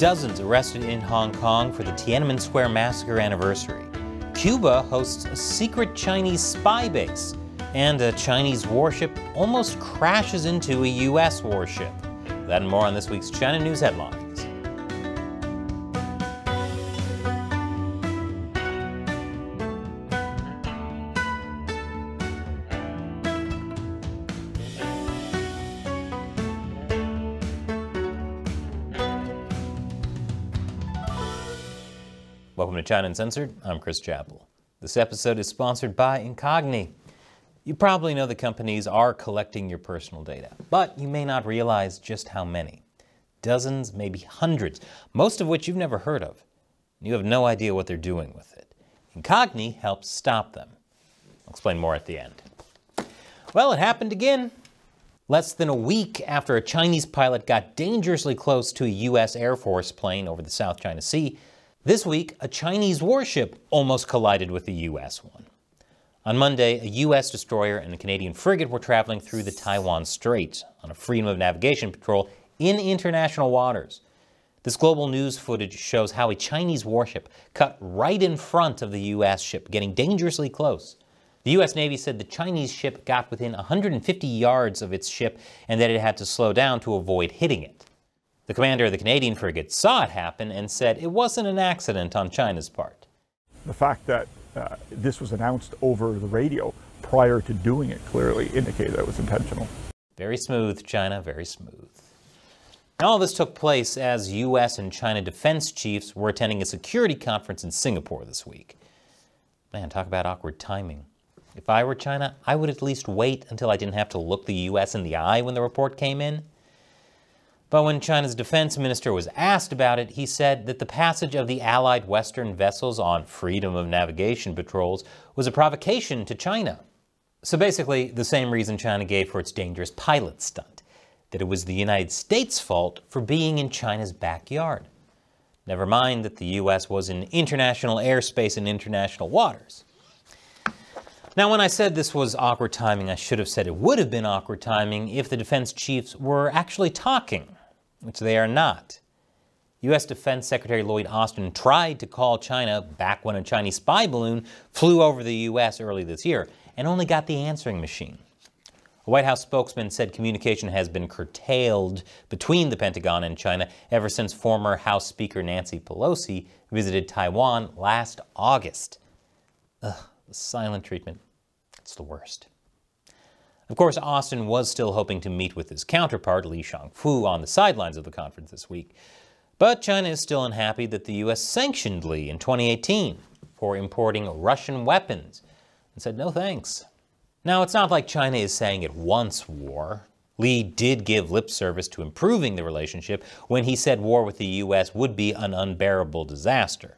dozens arrested in Hong Kong for the Tiananmen Square massacre anniversary. Cuba hosts a secret Chinese spy base, and a Chinese warship almost crashes into a U.S. warship. That and more on this week's China News Headlines. Welcome to China Uncensored. I'm Chris Chappell. This episode is sponsored by Incogni. You probably know the companies are collecting your personal data, but you may not realize just how many. Dozens, maybe hundreds, most of which you've never heard of. You have no idea what they're doing with it. Incogni helps stop them. I'll explain more at the end. Well, it happened again. Less than a week after a Chinese pilot got dangerously close to a U.S. Air Force plane over the South China Sea, this week, a Chinese warship almost collided with a U.S. one. On Monday, a U.S. destroyer and a Canadian frigate were traveling through the Taiwan Strait on a freedom of navigation patrol in international waters. This global news footage shows how a Chinese warship cut right in front of the U.S. ship, getting dangerously close. The U.S. Navy said the Chinese ship got within 150 yards of its ship and that it had to slow down to avoid hitting it. The commander of the Canadian frigate saw it happen and said it wasn't an accident on China's part. The fact that this was announced over the radio prior to doing it clearly indicated that it was intentional. Very smooth, China, very smooth. All this took place as U.S. and China defense chiefs were attending a security conference in Singapore this week. Man, talk about awkward timing. If I were China, I would at least wait until I didn't have to look the U.S. in the eye when the report came in. But when China's defense minister was asked about it, he said that the passage of the Allied Western vessels on freedom of navigation patrols was a provocation to China. So basically, the same reason China gave for its dangerous pilot stunt, that it was the United States' fault for being in China's backyard. Never mind that the U.S. was in international airspace and international waters. Now, when I said this was awkward timing, I should have said it would have been awkward timing if the defense chiefs were actually talking, which they are not. U.S. Defense Secretary Lloyd Austin tried to call China back when a Chinese spy balloon flew over the U.S. early this year and only got the answering machine. A White House spokesman said communication has been curtailed between the Pentagon and China ever since former House Speaker Nancy Pelosi visited Taiwan last August. Ugh, the silent treatment. It's the worst. Of course, Austin was still hoping to meet with his counterpart, Li Shangfu, on the sidelines of the conference this week. But China is still unhappy that the U.S. sanctioned Li in 2018 for importing Russian weapons and said no thanks. Now, it's not like China is saying it wants war. Li did give lip service to improving the relationship when he said war with the U.S. would be an unbearable disaster.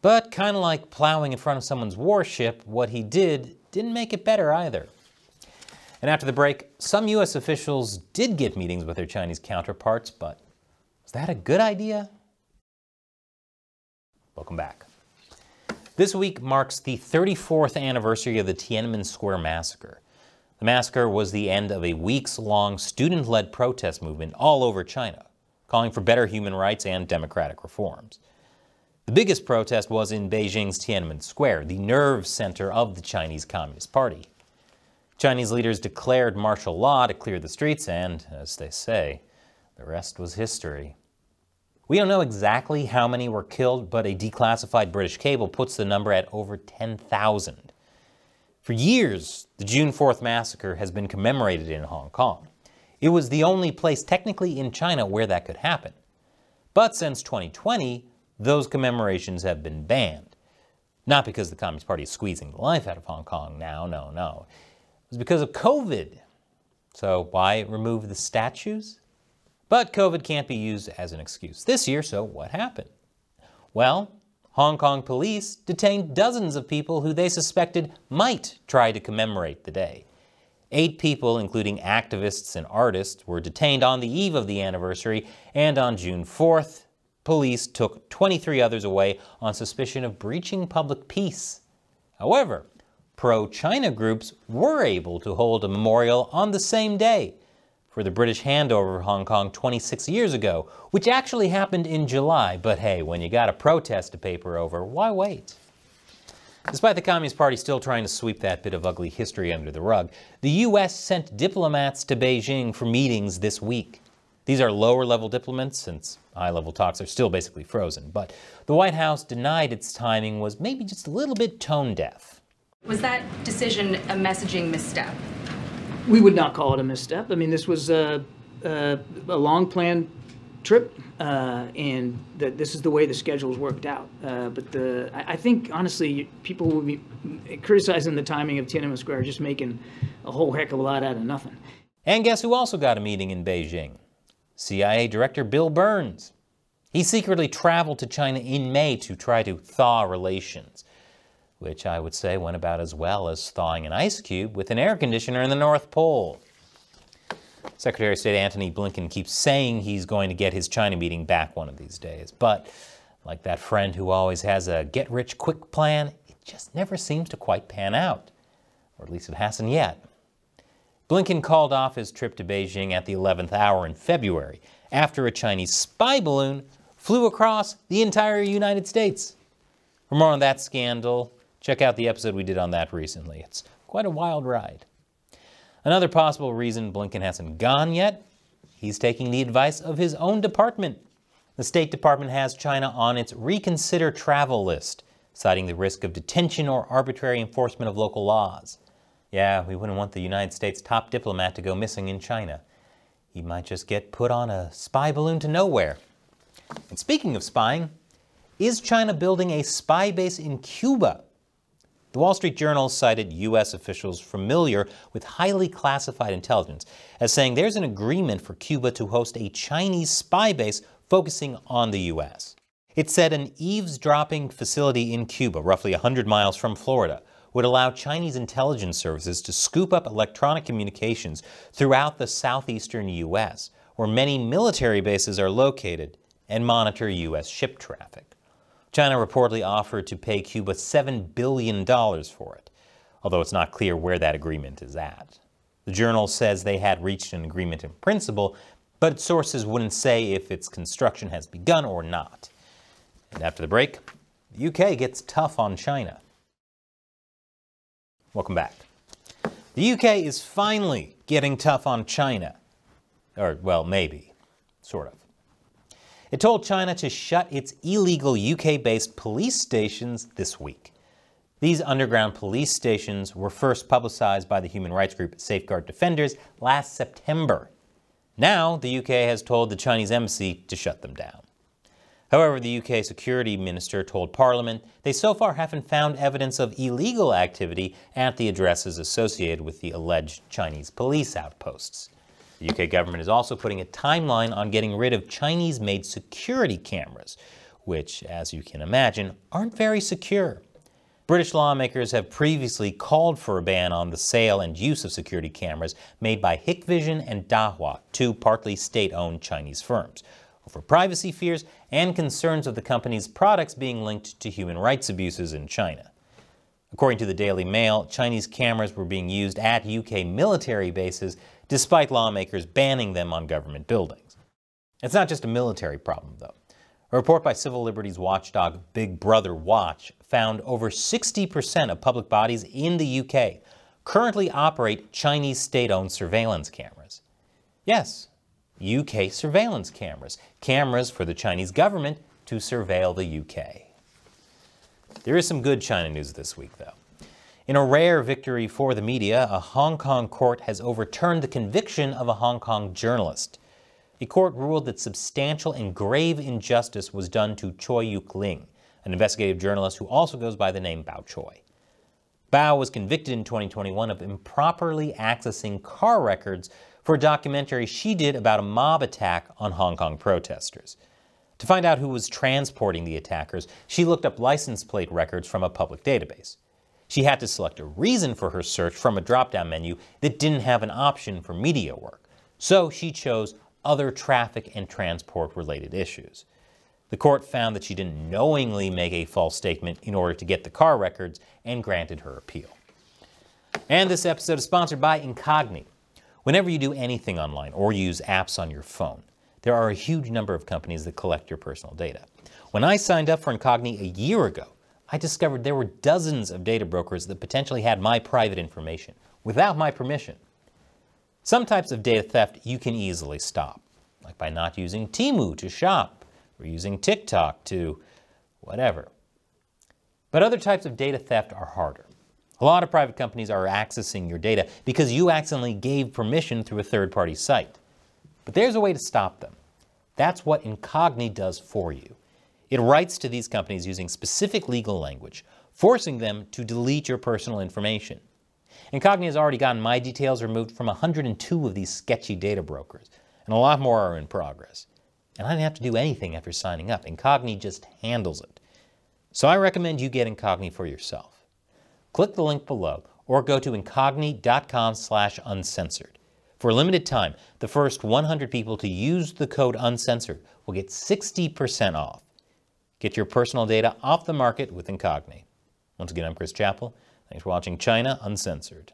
But kind of like plowing in front of someone's warship, what he didn't make it better either. And after the break, some U.S. officials did get meetings with their Chinese counterparts, but was that a good idea? Welcome back. This week marks the 34th anniversary of the Tiananmen Square massacre. The massacre was the end of a weeks-long student-led protest movement all over China, calling for better human rights and democratic reforms. The biggest protest was in Beijing's Tiananmen Square, the nerve center of the Chinese Communist Party. Chinese leaders declared martial law to clear the streets and, as they say, the rest was history. We don't know exactly how many were killed, but a declassified British cable puts the number at over 10,000. For years, the June 4th massacre has been commemorated in Hong Kong. It was the only place technically in China where that could happen. But since 2020, those commemorations have been banned. Not because the Communist Party is squeezing the life out of Hong Kong now, no. It was because of COVID. So why remove the statues? But COVID can't be used as an excuse this year, so what happened? Well, Hong Kong police detained dozens of people who they suspected might try to commemorate the day. 8 people, including activists and artists, were detained on the eve of the anniversary, and on June 4th, police took 23 others away on suspicion of breaching public peace. However, pro-China groups were able to hold a memorial on the same day for the British handover of Hong Kong 26 years ago, which actually happened in July. But hey, when you got a protest to paper over, why wait? Despite the Communist Party still trying to sweep that bit of ugly history under the rug, the U.S. sent diplomats to Beijing for meetings this week. These are lower-level diplomats, since high-level talks are still basically frozen. But the White House denied its timing was maybe just a little bit tone-deaf. Was that decision a messaging misstep? We would not call it a misstep. I mean, this was a long-planned trip, and this is the way the schedules worked out. But I think, honestly, people will be criticizing the timing of Tiananmen Square, just making a whole heck of a lot out of nothing. And guess who also got a meeting in Beijing? CIA Director Bill Burns. He secretly traveled to China in May to try to thaw relations, which I would say went about as well as thawing an ice cube with an air conditioner in the North Pole. Secretary of State Antony Blinken keeps saying he's going to get his China meeting back one of these days, but like that friend who always has a get-rich-quick plan, it just never seems to quite pan out, or at least it hasn't yet. Blinken called off his trip to Beijing at the 11th hour in February after a Chinese spy balloon flew across the entire United States. For more on that scandal, check out the episode we did on that recently. It's quite a wild ride. Another possible reason Blinken hasn't gone yet, he's taking the advice of his own department. The State Department has China on its reconsider travel list, citing the risk of detention or arbitrary enforcement of local laws. Yeah, we wouldn't want the United States' top diplomat to go missing in China. He might just get put on a spy balloon to nowhere. And speaking of spying, is China building a spy base in Cuba? The Wall Street Journal cited U.S. officials familiar with highly classified intelligence as saying there's an agreement for Cuba to host a Chinese spy base focusing on the U.S. It said an eavesdropping facility in Cuba, roughly 100 miles from Florida, would allow Chinese intelligence services to scoop up electronic communications throughout the southeastern U.S., where many military bases are located, and monitor U.S. ship traffic. China reportedly offered to pay Cuba $7 billion for it, although it's not clear where that agreement is at. The Journal says they had reached an agreement in principle, but its sources wouldn't say if its construction has begun or not. And after the break, the UK gets tough on China. Welcome back. The UK is finally getting tough on China. Or, well, maybe. Sort of. It told China to shut its illegal UK-based police stations this week. These underground police stations were first publicized by the human rights group Safeguard Defenders last September. Now, the UK has told the Chinese embassy to shut them down. However, the UK Security Minister told Parliament they so far haven't found evidence of illegal activity at the addresses associated with the alleged Chinese police outposts. The UK government is also putting a timeline on getting rid of Chinese-made security cameras, which, as you can imagine, aren't very secure. British lawmakers have previously called for a ban on the sale and use of security cameras made by Hikvision and Dahua, two partly state-owned Chinese firms, over privacy fears and concerns of the company's products being linked to human rights abuses in China. According to the Daily Mail, Chinese cameras were being used at UK military bases despite lawmakers banning them on government buildings. It's not just a military problem, though. A report by civil liberties watchdog Big Brother Watch found over 60% of public bodies in the UK currently operate Chinese state-owned surveillance cameras. Yes, UK surveillance cameras. Cameras for the Chinese government to surveil the UK. There is some good China news this week, though. In a rare victory for the media, a Hong Kong court has overturned the conviction of a Hong Kong journalist. A court ruled that substantial and grave injustice was done to Choi Yuk-ling, an investigative journalist who also goes by the name Bao Choi. Bao was convicted in 2021 of improperly accessing car records for a documentary she did about a mob attack on Hong Kong protesters. To find out who was transporting the attackers, she looked up license plate records from a public database. She had to select a reason for her search from a drop-down menu that didn't have an option for media work, so she chose other traffic and transport-related issues. The court found that she didn't knowingly make a false statement in order to get the car records and granted her appeal. And this episode is sponsored by Incogni. Whenever you do anything online or use apps on your phone, there are a huge number of companies that collect your personal data. When I signed up for Incogni a year ago, I discovered there were dozens of data brokers that potentially had my private information without my permission. Some types of data theft you can easily stop, like by not using Temu to shop or using TikTok to whatever. But other types of data theft are harder. A lot of private companies are accessing your data because you accidentally gave permission through a third-party site. But there's a way to stop them. That's what Incogni does for you. It writes to these companies using specific legal language, forcing them to delete your personal information. Incogni has already gotten my details removed from 102 of these sketchy data brokers, and a lot more are in progress. And I didn't have to do anything after signing up. Incogni just handles it. So I recommend you get Incogni for yourself. Click the link below or go to incogni.com/uncensored. For a limited time, the first 100 people to use the code uncensored will get 60% off. Get your personal data off the market with Incogni. Once again, I'm Chris Chappell. Thanks for watching China Uncensored.